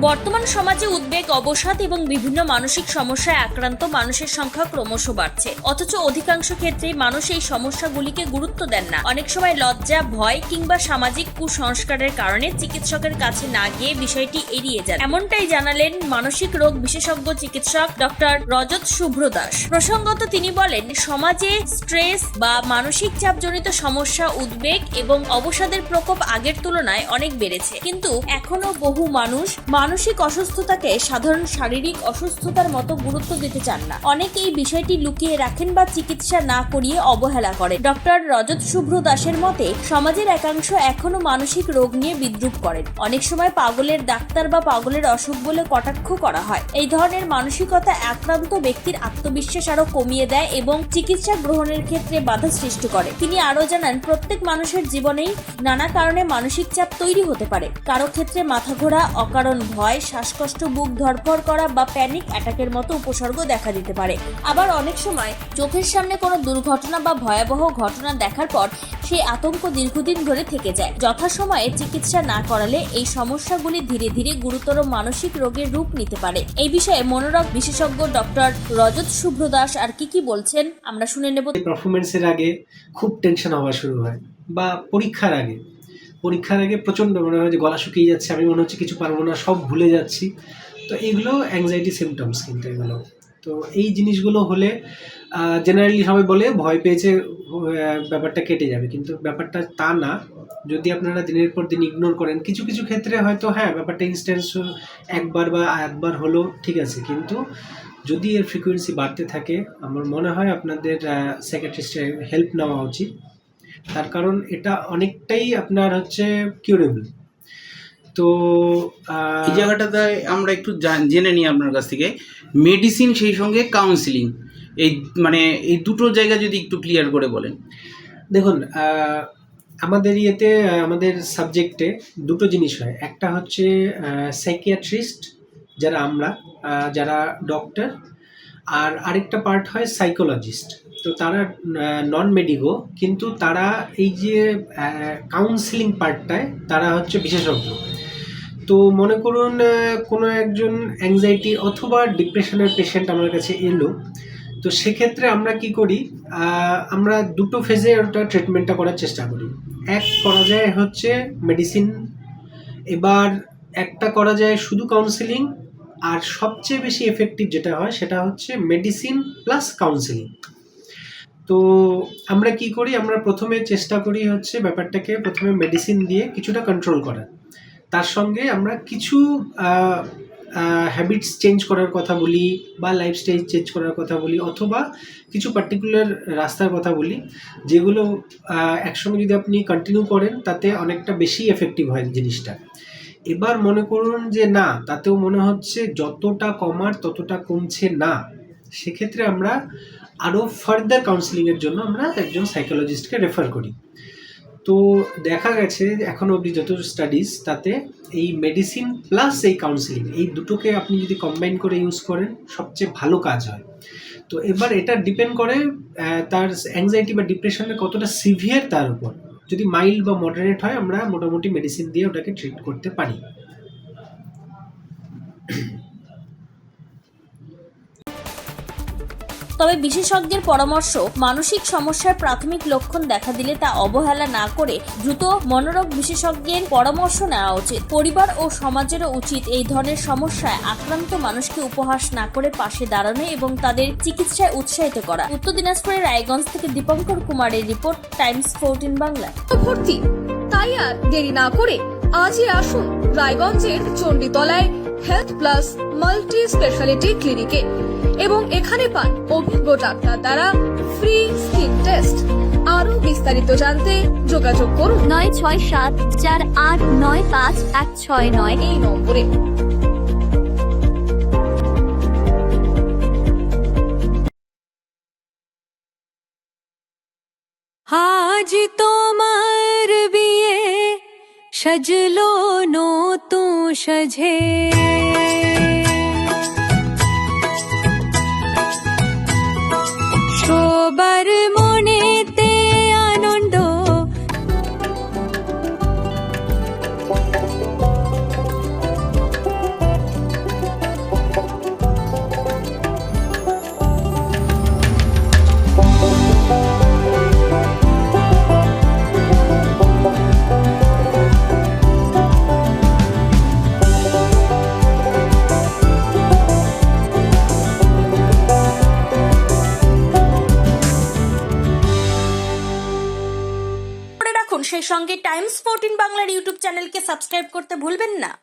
বর্তমান সমাজে উদ্বেগ, অবসাদ এবং বিভিন্ন মানসিক সমস্যায় আক্রান্ত মানুষের সংখ্যা ক্রমশ বাড়ছে। অথচ অধিকাংশ ক্ষেত্রেই মানুষ এই সমস্যাগুলিকে গুরুত্ব দেন না। অনেক সময় লজ্জা, ভয় কিংবা সামাজিক কুসংস্কারের কারণে চিকিৎসকের কাছে না গিয়ে বিষয়টি এড়িয়ে যান। এমনটাই জানালেন মানসিক রোগ বিশেষজ্ঞ চিকিৎসক ডক্টর রজত শুভ্র দাস। প্রসঙ্গত তিনি বলেন, সমাজে স্ট্রেস বা মানসিক চাপজনিত সমস্যা, উদ্বেগ এবং অবসাদের প্রকোপ আগের তুলনায় অনেক বেড়েছে, কিন্তু এখনো বহু মানুষ মানসিক অসুস্থতাকে সাধারণ শারীরিক অসুস্থতার মতো গুরুত্ব দিতে চান না। অনেকে এই বিষয়টি লুকিয়ে রাখেন বা চিকিৎসা না করিয়ে অবহেলা করেন। ডক্টর রজত শুভ্র দাসের মতে, সমাজের একাংশ এখনো মানসিক রোগ নিয়ে বিদ্রূপ করেন। অনেক সময় পাগলের ডাক্তার বা পাগলের অসুখ বলে কটাক্ষ করা হয়। এই ধরনের মানসিকতা আক্রান্ত ব্যক্তির আত্মবিশ্বাস আরো কমিয়ে দেয় এবং চিকিৎসা গ্রহণের ক্ষেত্রে বাধা সৃষ্টি করে। তিনি আরো জানান, প্রত্যেক মানুষের জীবনেই নানা কারণে মানসিক চাপ তৈরি হতে পারে। কারো ক্ষেত্রে মাথা ঘোরা, অকারণ ভয়, শ্বাসকষ্ট, বুক ধড়ফড় করা বা প্যানিক অ্যাটাকের মতো উপসর্গ দেখা দিতে পারে। আবার অনেক সময় চোখের সামনে কোনো দুর্ঘটনা বা ভয়াবহ ঘটনা দেখার পর সেই আতঙ্ক দীর্ঘদিন ধরে থেকে যায়। যথাসময়ে চিকিৎসা না করালে এই সমস্যাগুলি ধীরে ধীরে গুরুতর মানসিক রোগের রূপ নিতে পারে। এই বিষয়ে মনোরোগ বিশেষজ্ঞ ডক্টর রজত শুভ্র দাস আর কি বলছেন আমরা শুনে নেব। পারফরমেন্সের আগে খুব টেনশন হওয়া শুরু হয়, বা পরীক্ষার আগে প্রচণ্ড মনে হয় যে গলা শুকিয়ে যাচ্ছে, আমি মনে হচ্ছে কিছু পারবো না, সব ভুলে যাচ্ছি। তো এইগুলো অ্যাংজাইটি সিমটমস, কিন্তু এগুলো তো এই জিনিসগুলো হলে জেনারেলি সবাই বলে ভয় পেয়েছে, ব্যাপারটা কেটে যাবে, কিন্তু ব্যাপারটা তা না। যদি আপনারা দিনের পর দিন ইগনোর করেন, কিছু কিছু ক্ষেত্রে হয়তো হ্যাঁ ব্যাপারটা ইনস্ট্যান্স একবার হলো ঠিক আছে, কিন্তু যদি এর ফ্রিকোয়েন্সি বাড়তে থাকে, আমার মনে হয় আপনাদের সাইকিয়াট্রিস্টের হেল্প নেওয়া উচিত। তার কারণ এটা অনেকটাই আপনার হচ্ছে কিউরেবল। তো এই জায়গাটাতে আমরা একটু জেনে নিই আপনার কাছ থেকে, মেডিসিন সেই সঙ্গে কাউন্সিলিং, এই দুটো জায়গা যদি একটু ক্লিয়ার করে বলেন। দেখুন, আমাদের আমাদের সাবজেক্টে দুটো জিনিস হয়। একটা হচ্ছে সাইকিয়াট্রিস্ট, যারা ডক্টর, আর আরেকটা পার্ট হয় সাইকোলজিস্ট। তো তারা নন মেডিকো, কিন্তু তারা এই যে কাউন্সিলিং পার্টটায় তারা হচ্ছে বিশেষজ্ঞ। তো মনে করুন কোনো একজন অ্যাংজাইটি অথবা ডিপ্রেশনের পেশেন্ট আমার কাছে এলো, তো সেক্ষেত্রে আমরা কি করি, আমরা দুটো ফেজে ওটা ট্রিটমেন্টটা করার চেষ্টা করি। এক করা যায় হচ্ছে মেডিসিন, এবার একটা করা যায় শুধু কাউন্সিলিং, আর সবচেয়ে বেশি এফেক্টিভ যেটা হয় সেটা হচ্ছে মেডিসিন প্লাস কাউন্সিলিং। তো আমরা কি করি, আমরা প্রথমে চেষ্টা করি হচ্ছে ব্যাপারটাকে প্রথমে মেডিসিন দিয়ে কিছুটা কন্ট্রোল করার, তার সঙ্গে আমরা কিছু হ্যাবিটস চেঞ্জ করার কথা বলি, বা লাইফস্টাইল চেঞ্জ করার কথা বলি, অথবা কিছু পার্টিকুলার রাস্তার কথা বলি, যেগুলো একসঙ্গে যদি আপনি কন্টিনিউ করেন তাতে অনেকটা বেশি এফেক্টিভ হয় জিনিসটা। এবার মনে করুন যে না, তাতেও মনে হচ্ছে যতটা কমার ততটা কমছে না, সেক্ষেত্রে আমরা আরও ফার্দার কাউন্সিলিংয়ের জন্য আমরা একজন সাইকোলজিস্টকে রেফার করি। তো দেখা গেছে এখনো অবধি যত স্টাডিজ, তাতে এই মেডিসিন প্লাস এই কাউন্সিলিং, এই দুটোকে আপনি যদি কম্বাইন করে ইউজ করেন সবচেয়ে ভালো কাজ হয়। তো এবার এটা ডিপেন্ড করে তার অ্যাংজাইটি বা ডিপ্রেশনের কতটা সিভিয়ার তার উপর। যদি মাইল্ড বা মডারেট হয়, আমরা মোটামুটি মেডিসিন দিয়ে ওটাকে ট্রিট করতে পারি। তবে বিশেষজ্ঞের পরামর্শ, মানসিক সমস্যার প্রাথমিক লক্ষণ দেখা দিলে তা অবহেলা না করে দ্রুত মনোরোগ বিশেষজ্ঞের পরামর্শ নেওয়া উচিত। পরিবার ও সমাজেরও উচিত এই ধরনের সমস্যায় আক্রান্ত মানুষকে উপহাস না করে পাশে দাঁড়ানো এবং তাদের চিকিৎসায় উৎসাহিত করা। উত্তর দিনাজপুরের রায়গঞ্জ থেকে দীপঙ্কর কুমারের রিপোর্ট, টাইমস 14 বাংলা। ভর্তি, তাই আর দেরি না করে আজই আসুন রায়গঞ্জের চণ্ডীতলায় হেলথ প্লাস মাল্টি স্পেশালিটি ক্লিনিকে এবং এখানে পান অভিজ্ঞ ডাক্তার দ্বারা ফ্রি স্কিন টেস্ট। আরো বিস্তারিত জানতে যোগাযোগ করুন 9674895169 এই নম্বরে। আজ তোমার বিয়ে সাজলো নতুন সাজে, সবার মনেতে আনন্দ, সেই সঙ্গে টাইমস 14 বাংলার ইউটিউব চ্যানেলকে সাবস্ক্রাইব করতে ভুলবেন না।